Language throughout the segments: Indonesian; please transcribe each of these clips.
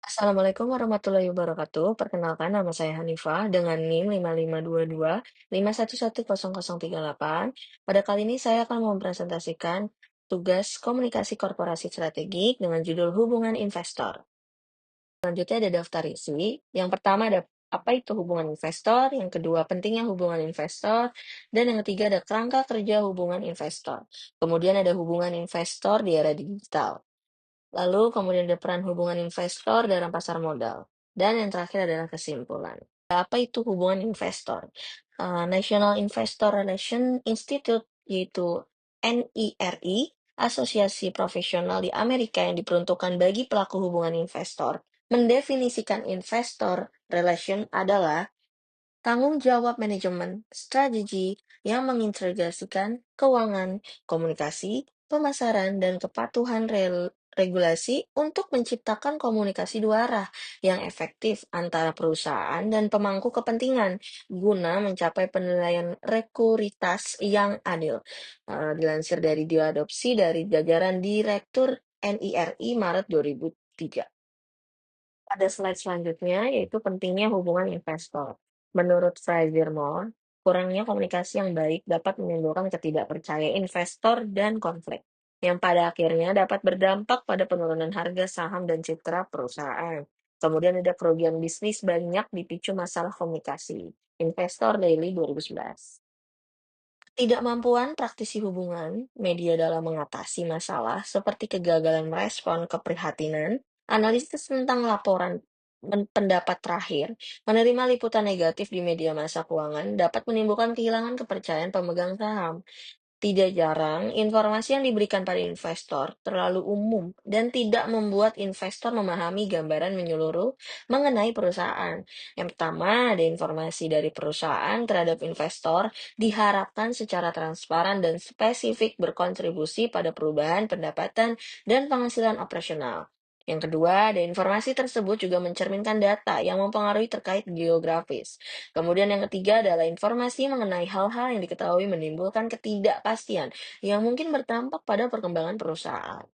Assalamualaikum warahmatullahi wabarakatuh. Perkenalkan nama saya Hanifah dengan NIM 5522511038. Pada kali ini saya akan mempresentasikan tugas komunikasi korporasi strategik dengan judul hubungan investor. Selanjutnya ada daftar isi. Yang pertama ada apa itu hubungan investor, yang kedua pentingnya hubungan investor, dan yang ketiga ada kerangka kerja hubungan investor. Kemudian ada hubungan investor di era digital. Lalu kemudian ada peran hubungan investor dalam pasar modal. Dan yang terakhir adalah kesimpulan. Apa itu hubungan investor? National Investor Relation Institute, yaitu NIRI, asosiasi profesional di Amerika yang diperuntukkan bagi pelaku hubungan investor, mendefinisikan investor relation adalah tanggung jawab manajemen strategi yang mengintegrasikan keuangan, komunikasi, pemasaran, dan kepatuhan regulasi untuk menciptakan komunikasi dua arah yang efektif antara perusahaan dan pemangku kepentingan guna mencapai penilaian rekuritas yang adil. Dilansir dari diadopsi dari jajaran Direktur NIRI Maret 2003. Pada slide selanjutnya, yaitu pentingnya hubungan investor. Menurut Fraser Moore, kurangnya komunikasi yang baik dapat menimbulkan ketidakpercayaan investor dan konflik, yang pada akhirnya dapat berdampak pada penurunan harga saham dan citra perusahaan. Kemudian ada kerugian bisnis banyak dipicu masalah komunikasi. Investor Daily 2011. Ketidakmampuan praktisi hubungan media dalam mengatasi masalah seperti kegagalan merespon keprihatinan, analisis tentang laporan pendapat terakhir, menerima liputan negatif di media massa keuangan dapat menimbulkan kehilangan kepercayaan pemegang saham. Tidak jarang, informasi yang diberikan pada investor terlalu umum dan tidak membuat investor memahami gambaran menyeluruh mengenai perusahaan. Yang pertama, ada informasi dari perusahaan terhadap investor diharapkan secara transparan dan spesifik berkontribusi pada perubahan pendapatan dan penghasilan operasional. Yang kedua, ada informasi tersebut juga mencerminkan data yang mempengaruhi terkait geografis. Kemudian yang ketiga adalah informasi mengenai hal-hal yang diketahui menimbulkan ketidakpastian yang mungkin berdampak pada perkembangan perusahaan.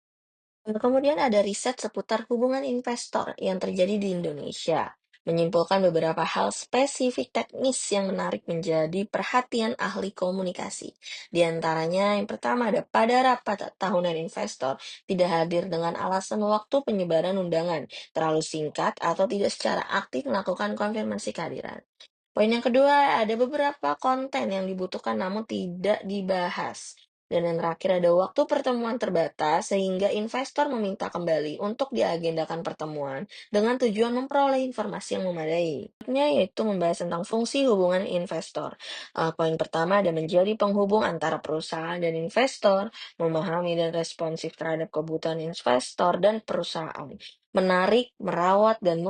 Kemudian ada riset seputar hubungan investor yang terjadi di Indonesia, menyimpulkan beberapa hal spesifik teknis yang menarik menjadi perhatian ahli komunikasi. Di antaranya, yang pertama ada pada rapat tahunan investor tidak hadir dengan alasan waktu penyebaran undangan terlalu singkat atau tidak secara aktif melakukan konfirmasi kehadiran. Poin yang kedua, ada beberapa konten yang dibutuhkan namun tidak dibahas. Dan yang terakhir ada waktu pertemuan terbatas sehingga investor meminta kembali untuk diagendakan pertemuan dengan tujuan memperoleh informasi yang memadai. Berikutnya yaitu membahas tentang fungsi hubungan investor. Poin pertama ada menjadi penghubung antara perusahaan dan investor, memahami dan responsif terhadap kebutuhan investor dan perusahaan, menarik, merawat, dan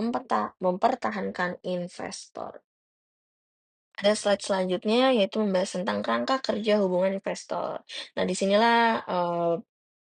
mempertahankan investor. Ada slide selanjutnya yaitu membahas tentang kerangka kerja hubungan investor. Nah, disinilah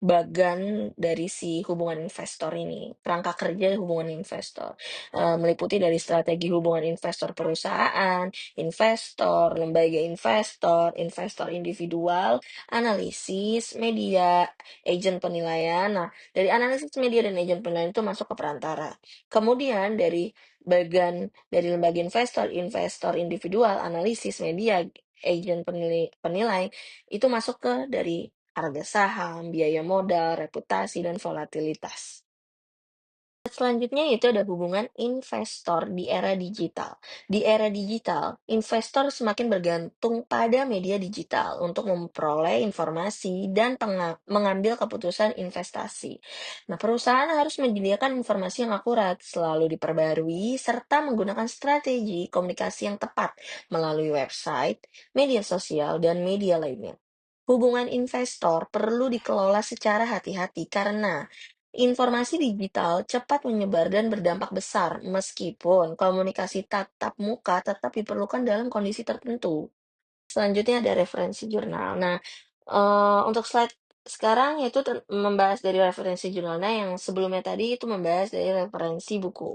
bagan dari si hubungan investor ini, kerangka kerja hubungan investor. Meliputi dari strategi hubungan investor perusahaan, investor, lembaga investor, investor individual, analisis, media, agen penilaian. Nah, dari analisis media dan agen penilaian itu masuk ke perantara. Kemudian dari lembaga investor, investor individual, analisis, media, agen penilai, itu masuk ke dari harga saham, biaya modal, reputasi, dan volatilitas. Selanjutnya itu ada hubungan investor di era digital. Di era digital, investor semakin bergantung pada media digital untuk memperoleh informasi dan mengambil keputusan investasi. Nah, perusahaan harus menyediakan informasi yang akurat, selalu diperbarui, serta menggunakan strategi komunikasi yang tepat melalui website, media sosial, dan media lainnya. Hubungan investor perlu dikelola secara hati-hati karena informasi digital cepat menyebar dan berdampak besar, meskipun komunikasi tatap muka tetap diperlukan dalam kondisi tertentu. Selanjutnya ada referensi jurnal. Nah, untuk slide sekarang yaitu membahas dari referensi jurnalnya, yang sebelumnya tadi itu membahas dari referensi buku.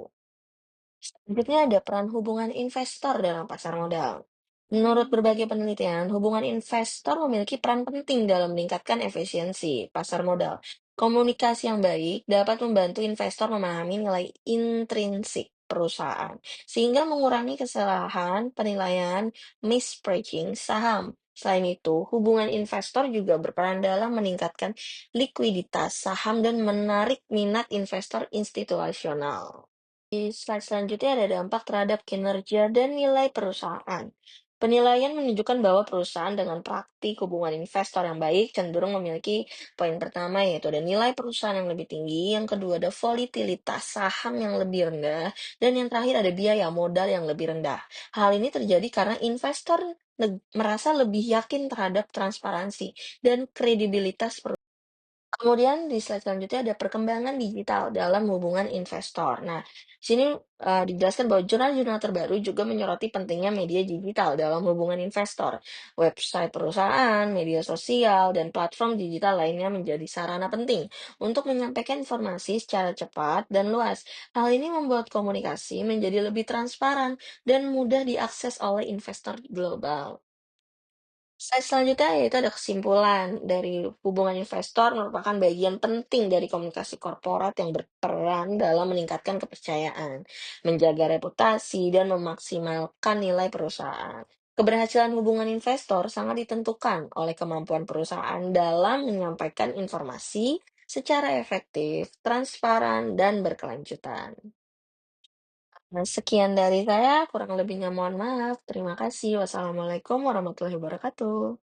Selanjutnya ada peran hubungan investor dalam pasar modal. Menurut berbagai penelitian, hubungan investor memiliki peran penting dalam meningkatkan efisiensi pasar modal. Komunikasi yang baik dapat membantu investor memahami nilai intrinsik perusahaan, sehingga mengurangi kesalahan penilaian mispricing saham. Selain itu, hubungan investor juga berperan dalam meningkatkan likuiditas saham dan menarik minat investor institusional. Di slide selanjutnya ada dampak terhadap kinerja dan nilai perusahaan. Penilaian menunjukkan bahwa perusahaan dengan praktik hubungan investor yang baik cenderung memiliki poin pertama yaitu ada nilai perusahaan yang lebih tinggi, yang kedua ada volatilitas saham yang lebih rendah, dan yang terakhir ada biaya modal yang lebih rendah. Hal ini terjadi karena investor merasa lebih yakin terhadap transparansi dan kredibilitas. Kemudian di slide selanjutnya ada perkembangan digital dalam hubungan investor. Nah, di sini dijelaskan bahwa jurnal-jurnal terbaru juga menyoroti pentingnya media digital dalam hubungan investor. Website perusahaan, media sosial, dan platform digital lainnya menjadi sarana penting untuk menyampaikan informasi secara cepat dan luas. Hal ini membuat komunikasi menjadi lebih transparan dan mudah diakses oleh investor global. Slide selanjutnya yaitu ada kesimpulan dari hubungan investor merupakan bagian penting dari komunikasi korporat yang berperan dalam meningkatkan kepercayaan, menjaga reputasi, dan memaksimalkan nilai perusahaan. Keberhasilan hubungan investor sangat ditentukan oleh kemampuan perusahaan dalam menyampaikan informasi secara efektif, transparan, dan berkelanjutan. Nah, sekian dari saya, kurang lebihnya mohon maaf. Terima kasih. Wassalamualaikum warahmatullahi wabarakatuh.